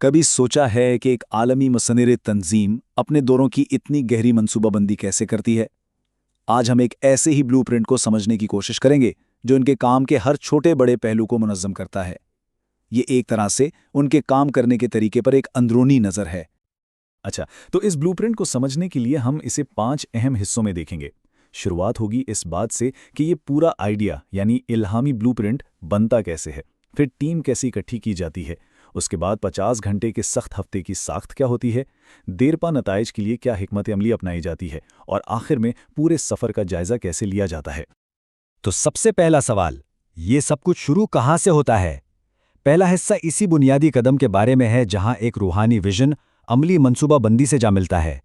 کبھی سوچا ہے کہ ایک عالمی مصنف تنظیم اپنے دوروں کی اتنی گہری منصوبہ بندی کیسے کرتی ہے؟ آج ہم ایک ایسے ہی بلو پرنٹ کو سمجھنے کی کوشش کریں گے جو ان کے کام کے ہر چھوٹے بڑے پہلو کو منظم کرتا ہے۔ یہ ایک طرح سے ان کے کام کرنے کے طریقے پر ایک اندرونی نظر ہے۔ اچھا، تو اس بلو پرنٹ کو سمجھنے کے لیے ہم اسے 5 اہم حصوں میں دیکھیں گے۔ شروعات ہوگی اس بات سے کہ یہ پورا آئیڈیا یعنی الہامی بلو پرنٹ بنتا کیسے ہے، پھر ٹیم کیسی اکٹھی کی جاتی ہے، اس کے بعد 50 گھنٹے کے سخت ہفتے کی ساخت کیا ہوتی ہے، دیرپا نتائج کے لیے کیا حکمت عملی اپنائی جاتی ہے، اور آخر میں پورے سفر کا جائزہ کیسے لیا جاتا ہے۔ تو سب سے پہلا سوال، یہ سب کچھ شروع کہاں سے ہوتا ہے؟ پہلا حصہ اسی بنیادی قدم کے بارے میں ہے جہاں ایک روحانی ویژن عملی منصوبہ بندی سے جا ملتا ہے۔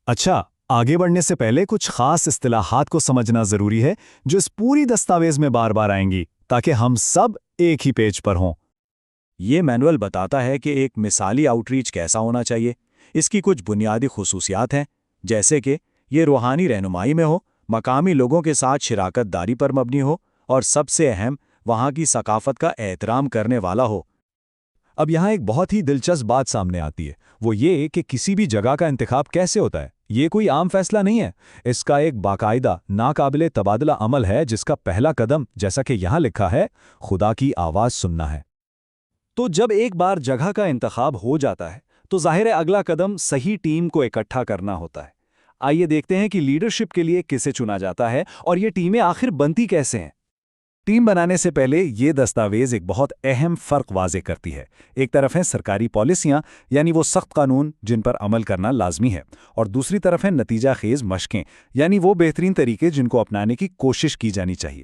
اچھا، آگے بڑھنے سے پہلے کچھ خاص اصطلاحات کو سمجھنا ضروری ہے جو اس پوری دستاویز میں بار بار آئیں گی تاکہ ہم سب ایک ہی پیج پر ہوں۔ یہ مینول بتاتا ہے کہ ایک مثالی آؤٹ ریچ کیسا ہونا چاہیے۔ اس کی کچھ بنیادی خصوصیات ہیں، جیسے کہ یہ روحانی رہنمائی میں ہو، مقامی لوگوں کے ساتھ شراکت داری پر مبنی ہو، اور سب سے اہم، وہاں کی ثقافت کا احترام کرنے والا ہو۔ اب یہاں ایک بہت ہی دلچسپ بات سامنے آتی ہے، وہ یہ کہ کسی بھی جگہ کا انتخاب کیسے ہوتا ہے۔ یہ کوئی عام فیصلہ نہیں ہے، اس کا ایک باقاعدہ ناقابل تبادلہ عمل ہے جس کا پہلا قدم، جیسا کہ یہاں لکھا ہے، خدا کی آواز سننا ہے۔ تو جب ایک بار جگہ کا انتخاب ہو جاتا ہے تو ظاہر ہے اگلا قدم صحیح ٹیم کو اکٹھا کرنا ہوتا ہے۔ آئیے دیکھتے ہیں کہ لیڈرشپ کے لیے کسے چنا جاتا ہے اور یہ ٹیمیں آخر بنتی کیسے ہیں۔ ٹیم بنانے سے پہلے یہ دستاویز ایک بہت اہم فرق واضح کرتی ہے۔ ایک طرف ہیں سرکاری پالیسیاں، یعنی وہ سخت قانون جن پر عمل کرنا لازمی ہے، اور دوسری طرف ہیں نتیجہ خیز مشقیں، یعنی وہ بہترین طریقے جن کو اپنانے کی کوشش کی جانی چاہیے۔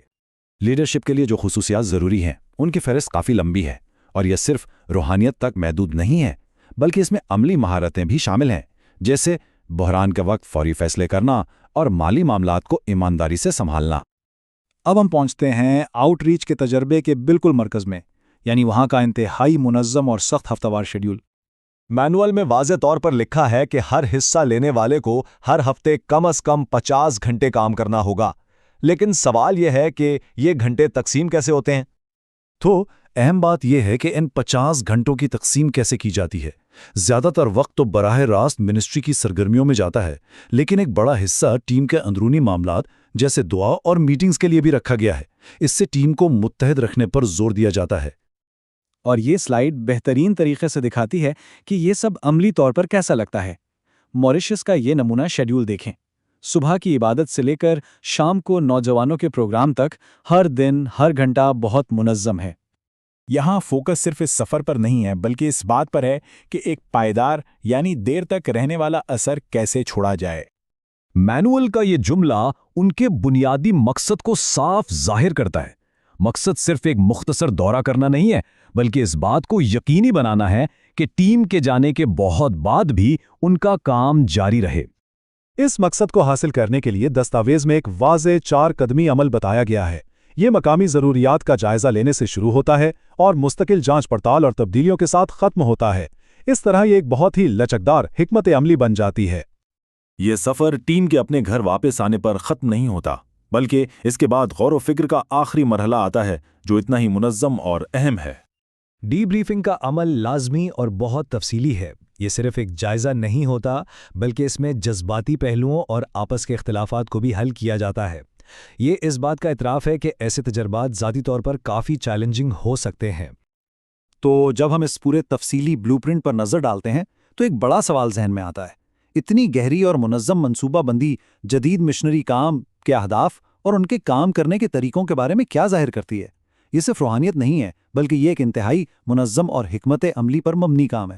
لیڈرشپ کے لیے جو خصوصیات ضروری ہیں ان کی فہرست کافی لمبی ہے، اور یہ صرف روحانیت تک محدود نہیں ہے، بلکہ اس میں عملی مہارتیں بھی شامل ہیں، جیسے بحران کے وقت فوری فیصلے کرنا اور مالی معاملات کو ایمانداری سے سنبھالنا۔ اب ہم پہنچتے ہیں آؤٹ ریچ کے تجربے کے بالکل مرکز میں، یعنی وہاں کا انتہائی منظم اور سخت ہفتہ وار شیڈول۔ مینول میں واضح طور پر لکھا ہے کہ ہر حصہ لینے والے کو ہر ہفتے کم از کم 50 گھنٹے کام کرنا ہوگا، لیکن سوال یہ ہے کہ یہ گھنٹے تقسیم کیسے ہوتے ہیں؟ تو اہم بات یہ ہے کہ ان 50 گھنٹوں کی تقسیم کیسے کی جاتی ہے۔ زیادہ تر وقت تو براہ راست منسٹری کی سرگرمیوں میں جاتا ہے، لیکن ایک بڑا حصہ ٹیم کے اندرونی معاملات جیسے دعا اور میٹنگز کے لیے بھی رکھا گیا ہے۔ اس سے ٹیم کو متحد رکھنے پر زور دیا جاتا ہے۔ اور یہ سلائیڈ بہترین طریقے سے دکھاتی ہے کہ یہ سب عملی طور پر کیسا لگتا ہے۔ موریشس کا یہ نمونہ شیڈول دیکھیں۔ صبح کی عبادت سے لے کر شام کو نوجوانوں کے پروگرام تک ہر دن ہر گھنٹہ بہت منظم ہے۔ یہاں فوکس صرف اس سفر پر نہیں ہے بلکہ اس بات پر ہے کہ ایک پائیدار یعنی دیر تک رہنے والا اثر کیسے چھوڑا جائے۔ مینول کا یہ جملہ ان کے بنیادی مقصد کو صاف ظاہر کرتا ہے۔ مقصد صرف ایک مختصر دورہ کرنا نہیں ہے، بلکہ اس بات کو یقینی بنانا ہے کہ ٹیم کے جانے کے بہت بعد بھی ان کا کام جاری رہے۔ اس مقصد کو حاصل کرنے کے لیے دستاویز میں ایک واضح 4 قدمی عمل بتایا گیا ہے۔ یہ مقامی ضروریات کا جائزہ لینے سے شروع ہوتا ہے اور مستقل جانچ پڑتال اور تبدیلیوں کے ساتھ ختم ہوتا ہے۔ اس طرح یہ ایک بہت ہی لچکدار حکمت عملی بن جاتی ہے۔ یہ سفر ٹیم کے اپنے گھر واپس آنے پر ختم نہیں ہوتا، بلکہ اس کے بعد غور و فکر کا آخری مرحلہ آتا ہے جو اتنا ہی منظم اور اہم ہے۔ ڈی بریفنگ کا عمل لازمی اور بہت تفصیلی ہے۔ یہ صرف ایک جائزہ نہیں ہوتا، بلکہ اس میں جذباتی پہلوؤں اور آپس کے اختلافات کو بھی حل کیا جاتا ہے۔ یہ اس بات کا اعتراف ہے کہ ایسے تجربات ذاتی طور پر کافی چیلنجنگ ہو سکتے ہیں۔ تو جب ہم اس پورے تفصیلی بلو پرنٹ پر نظر ڈالتے ہیں تو ایک بڑا سوال ذہن میں آتا ہے۔ اتنی گہری اور منظم منصوبہ بندی جدید مشنری کام کے اہداف اور ان کے کام کرنے کے طریقوں کے بارے میں کیا ظاہر کرتی ہے؟ یہ صرف روحانیت نہیں ہے، بلکہ یہ ایک انتہائی منظم اور حکمت عملی پر مبنی کام ہے۔